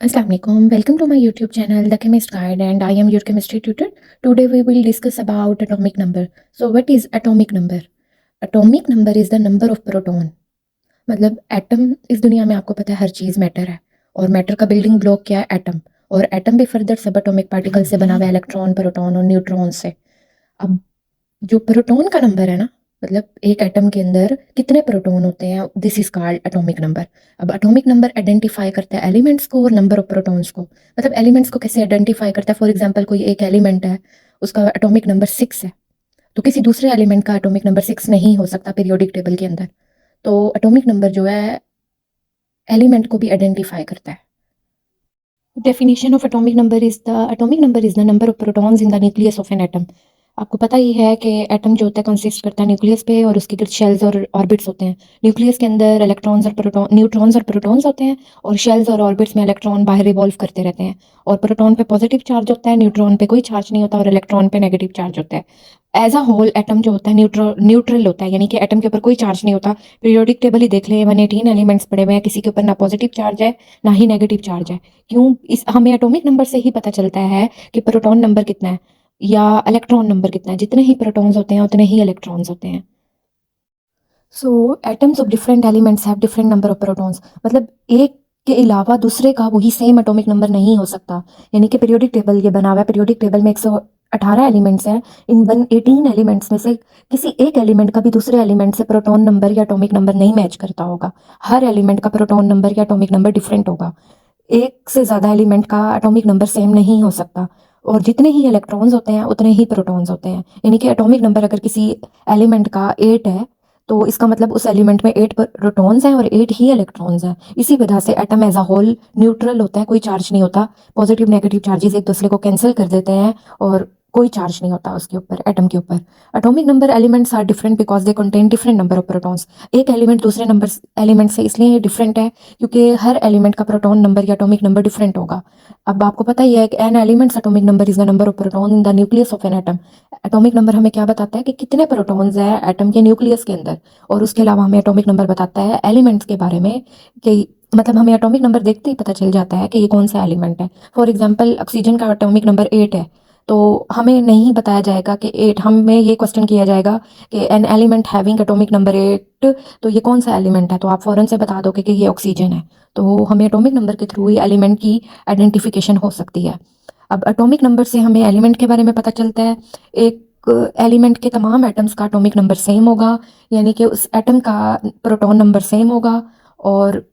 Assalamu alaikum. Welcome to my YouTube channel, The Chemist Guide, and I am your chemistry tutor. Today we will discuss about atomic number. So, what is atomic number? Atomic number is the number of proton. मतलब atom इस दुनिया में आपको पता है हर चीज़ matter है और matter का बिल्डिंग ब्लॉक क्या है एटम और एटम भी फर्दर सब एटॉमिक पार्टिकल से बना हुआ है इलेक्ट्रॉन प्रोटॉन और न्यूट्रॉन से। अब जो प्रोटॉन का नंबर है ना मतलब एक एटम के अंदर कितने प्रोटॉन होते हैं this is called atomic number. अब एटॉमिक नंबर आइडेंटिफाई करता है एलिमेंट्स को और नंबर ऑफ प्रोटॉन्स को। मतलब एलिमेंट्स को कैसे आइडेंटिफाई करता है, फॉर एग्जांपल कोई एक एलिमेंट है उसका एटॉमिक नंबर 6 है तो किसी दूसरे एलिमेंट का एटॉमिक नंबर 6 नहीं हो सकता पीरियोडिक टेबल के अंदर। तो एटॉमिक नंबर जो है एलिमेंट को भी आइडेंटिफाई करता है। Definition of atomic number is the number of protons in the nucleus of an atom. आपको पता ही है कि एटम जो होता है कंसिस्ट करता है न्यूक्लियस पे और उसके कुछ शेल्स और ऑर्बिट्स होते हैं। न्यूक्लियस के अंदर इलेक्ट्रॉन्स और प्रोटॉन न्यूट्रॉन्स और प्रोटॉन्स होते हैं और शेल्स और ऑर्बिट्स में इलेक्ट्रॉन बाहर रिवॉल्व करते रहते हैं। और प्रोटॉन पे पॉजिटिव चार्ज होता है, न्यूट्रॉन पे कोई चार्ज नहीं होता और इलेक्ट्रॉन पे नेगेटिव चार्ज होता है। एज अ होल एटम जो होता है न्यूट्रल होता है, यानी कि एटम के ऊपर कोई चार्ज नहीं होता। पीरियोडिक टेबल ही देख लें, 118 एलिमेंट्स पड़े हुए हैं, किसी के ऊपर ना पॉजिटिव चार्ज है ना ही नेगेटिव चार्ज है। क्यों? इस हमें एटॉमिक नंबर से ही पता चलता है कि प्रोटॉन नंबर कितना है या इलेक्ट्रॉन नंबर कितना है। जितने ही प्रोटॉन्स होते हैं उतने ही इलेक्ट्रॉन्स होते हैं। So atoms of different elements have different number of protons. मतलब एक के अलावा दूसरे का वही सेम एटॉमिक नंबर नहीं हो सकता। यानी कि पीरियोडिक टेबल ये बना हुआ है, पीरियोडिक टेबल में 118 एलिमेंट्स हैं। इन 118 एलिमेंट्स में से किसी एक एलिमेंट का भी दूसरे एलिमेंट से प्रोटॉन नंबर या एटॉमिक नंबर नहीं मैच करता होगा। हर एलिमेंट का प्रोटॉन नंबर या एटॉमिक नंबर डिफरेंट होगा। एक से ज़्यादा एलिमेंट का एटॉमिक नंबर सेम नहीं हो सकता। और जितने ही इलेक्ट्रॉन्स होते हैं उतने ही प्रोटॉन्स होते हैं। यानी कि एटॉमिक नंबर अगर किसी एलिमेंट का 8 है तो इसका मतलब उस एलिमेंट में 8 प्रोटॉन्स हैं और 8 ही इलेक्ट्रॉन्स हैं। इसी वजह से atom as a whole neutral होता है, कोई चार्ज नहीं होता। पॉजिटिव नेगेटिव चार्जेस एक दूसरे को कैंसिल कर देते हैं और कोई चार्ज नहीं होता उसके ऊपर, एटम के ऊपर। Atomic number elements are different because they contain different number of protons. एक एलिमेंट दूसरे नंबर एलिमेंट से इसलिए डिफरेंट है क्योंकि हर एलिमेंट का प्रोटॉन नंबर या एटॉमिक नंबर डिफरेंट होगा। अब आपको पता ही है कि an elements atomic number is the number of proton in the nucleus of an atom. Atomic number हमें क्या बताता है कि कितने प्रोटॉन्स है एटम के न्यूक्लियस के अंदर। और उसके अलावा हमें एटॉमिक नंबर बताता है एलिमेंट्स के बारे में कि मतलब हमें एटॉमिक नंबर देखते ही पता चल जाता है कि ये कौन सा एलिमेंट है। फॉर एग्जांपल ऑक्सीजन का एटॉमिक नंबर 8 है तो हमें नहीं बताया जाएगा कि 8, हमें ये क्वेश्चन किया जाएगा कि an element having atomic number 8 तो ये कौन सा एलिमेंट है, तो आप फौरन से बता दोगे कि ये ऑक्सीजन है। तो हमें एटॉमिक नंबर के थ्रू ही एलिमेंट की आइडेंटिफिकेशन हो सकती है। अब एटॉमिक नंबर से हमें एलिमेंट के बारे में पता चलता है। एक एलिमेंट के तमाम एटम्स का एटॉमिक नंबर सेम होगा, यानी कि उस एटम का प्रोटॉन नंबर सेम होगा। और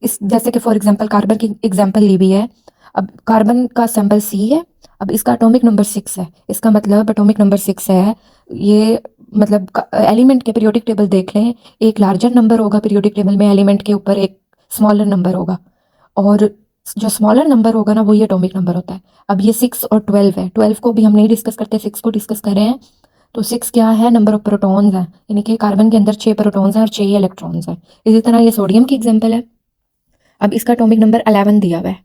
इस जैसे कि फॉर एग्जांपल कार्बन की एग्जांपल ली हुई है। अब कार्बन का सैंपल सी है, अब इसका एटॉमिक नंबर 6 है, इसका मतलब एटॉमिक नंबर 6 है। ये मतलब एलिमेंट के पीरियोडिक टेबल देख लें, एक लार्जर नंबर होगा पीरियोडिक टेबल में एलिमेंट के ऊपर, एक स्मॉलर नंबर होगा। और जो स्मॉलर नंबर होगा ना वही एटॉमिक नंबर होता है। अब ये 6 और 12 है, 12 को भी हम नहीं डिस्कस करते, 6 को डिस्कस कर रहे हैं। तो 6 क्या है? नंबर ऑफ प्रोटॉन्स है, यानी कि कार्बन के अंदर 6 प्रोटॉन्स हैं और 6 इलेक्ट्रॉन्स हैं। इसी तरह ये सोडियम की एग्जाम्पल है। अब इसका एटॉमिक नंबर 11 दिया हुआ है,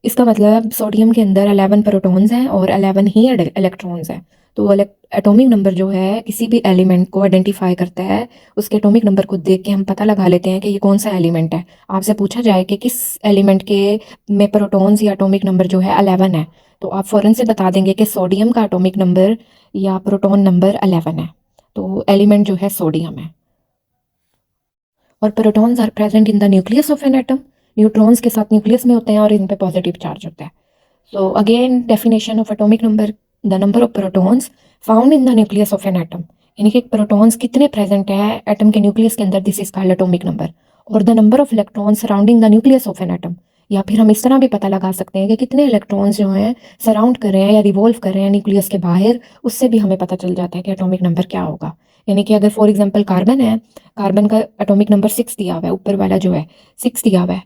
इसका मतलब सोडियम के अंदर 11 प्रोटॉन्स हैं और 11 ही इलेक्ट्रॉन्स हैं। तो एटॉमिक नंबर जो है किसी भी एलिमेंट को आइडेंटिफाई करता है। उसके एटॉमिक नंबर को देख के हम पता लगा लेते हैं कि ये कौन सा एलिमेंट है। आपसे पूछा जाए कि किस एलिमेंट के में प्रोटॉन्स या एटॉमिक नंबर जो है 11 है, तो आप फ़ौरन से बता देंगे कि सोडियम का एटॉमिक नंबर या प्रोटॉन नंबर 11 है। तो एलिमेंट जो है सोडियम है। और protons are present in the nucleus of an atom. Neutrons के साथ न्यूक्लियस में होते हैं और इन पे पॉजिटिव चार्ज होता है। So again definition of atomic number, the number of protons found in the nucleus of an atom. यानी कि प्रोटॉन्स कितने प्रेजेंट है एटम के न्यूक्लियस के अंदर, this is called atomic number. और the number of electrons surrounding the nucleus of an atom. या फिर हम इस तरह भी पता लगा सकते हैं कि कितने इलेक्ट्रॉन्स जो हैं सराउंड कर रहे हैं या रिवॉल्व कर रहे हैं न्यूक्लियस के बाहर, उससे भी हमें पता चल जाता है कि एटॉमिक नंबर क्या होगा। यानी कि अगर फॉर एग्जांपल कार्बन है, कार्बन का एटॉमिक नंबर 6 दिया हुआ है, ऊपर वाला जो है 6 दिया हुआ है,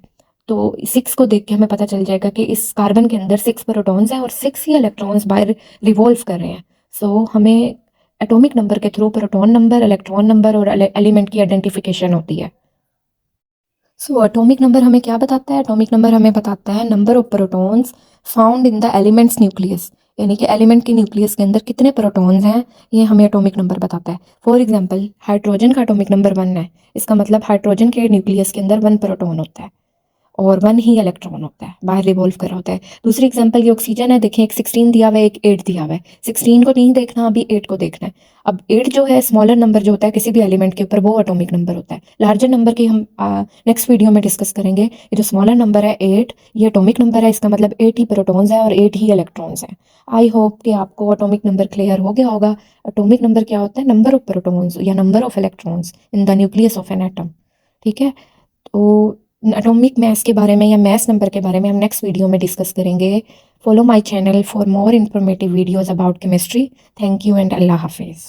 तो 6 को देख के हमें पता चल जाएगा कि इस कार्बन के अंदर 6 प्रोटॉन्स हैं और 6 ही इलेक्ट्रॉन्स बाहर रिवॉल्व कर रहे हैं। सो हमें एटॉमिक नंबर के through proton number, electron number और एलिमेंट की आइडेंटिफिकेशन होती है। सो एटॉमिक नंबर हमें क्या बताता है? एटॉमिक नंबर हमें बताता है number of protons found in the elements nucleus. यानी कि एलिमेंट के न्यूक्लियस के अंदर कितने प्रोटॉन्स हैं, ये हमें एटॉमिक नंबर बताता है। फॉर एग्जांपल हाइड्रोजन का एटॉमिक नंबर 1 है, इसका मतलब हाइड्रोजन के न्यूक्लियस के अंदर 1 प्रोटॉन होता है। और 1 ही इलेक्ट्रॉन होता है, बाहर रिवॉल्व कर रहा होता है। दूसरी एग्जांपल ये ऑक्सीजन है, देखें एक 16 दिया हुआ है, एक 8 दिया हुआ है। 16 को नहीं देखना, अभी 8 को देखना है। अब 8 जो है स्मॉलर नंबर जो होता है किसी भी एलिमेंट के ऊपर, वो एटॉमिक नंबर होता है। लार्जर नंबर की हम नेक्स्ट वीडियो में डिस्कस करेंगे। ये जो स्मॉलर नंबर है 8, ये एटॉमिक नंबर है, इसका मतलब 8 ही प्रोटॉन्स है और 8 ही इलेक्ट्रॉन्स हैं। आई होप कि आपको एटॉमिक नंबर क्लियर हो गया होगा। एटॉमिक नंबर क्या होता है? नंबर ऑफ प्रोटॉन्स या number of electrons in the nucleus of an atom. ठीक है, तो एटॉमिक मास के बारे में या मास नंबर के बारे में हम नेक्स्ट वीडियो में डिस्कस करेंगे। Follow my channel for more informative videos about chemistry. Thank you and अल्लाह हाफिज़।